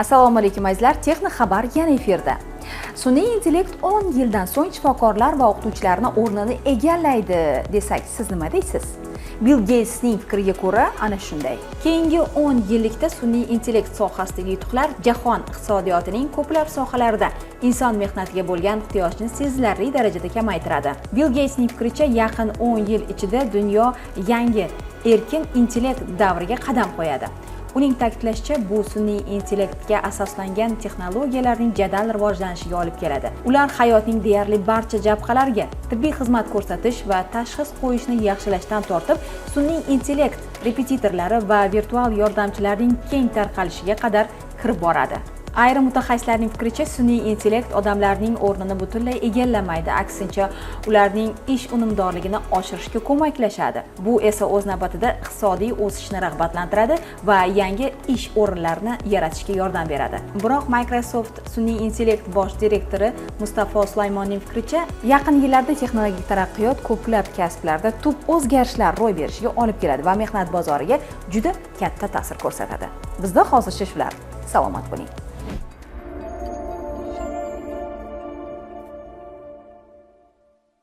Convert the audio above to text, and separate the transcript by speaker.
Speaker 1: Assalomu alaykum azizlar, Texnik xabar yana efirda. Sun'iy intellekt 10 yildan so'ng shifokorlar va o'qituvchilarni o'rnini egallaydi desak, siz nima deysiz? Bill Gatesning fikriga ko'ra, ana shunday. Keyingi 10 yillikda sun'iy intellekt sohasidagi yutuqlar jahon iqtisodiyotining ko'plab sohalarida inson mehnatiga bo'lgan ehtiyojni sezilarli darajada kamaytiradi. Bill Gatesning fikricha, yaqin 10 yil ichida dunyo yangi erkin intellekt davriga qadam qo'yadi. Uning ta'kidlashicha, bu sun'iy intellektga asoslangan texnologiyalarning jadal rivojlanishiga olib keladi. Ular hayotning deyarli barcha jabhalariga, tibbiy xizmat ko'rsatish va tashxis qo'yishni yaxshilashdan tortib, sun'iy intellekt repetitorlari va virtual yordamchilarning keng tarqalishiga qadar kirib boradi. Ayrim mutaxassislarning fikricha, sun'iy intellekt odamlarning o'rnini butunlay egallamaydi, aksincha ularning ish unumdorligini oshirishga ko'maklashadi. Bu esa o'z navbatida iqtisodiy o'sishni rag'batlantiradi va yangi ish o'rinlarini yaratishga yordam beradi. Biroq Microsoft sun'iy intellekt bosh direktori Mustafo Sulaymonning fikricha, yaqin yillarda texnologik taraqqiyot ko'plab kasblarda tub o'zgarishlar ro'y berishiga olib keladi va mehnat bozoriga juda katta ta'sir ko'rsatadi. Bizda hozircha shular. Salomat bo'ling.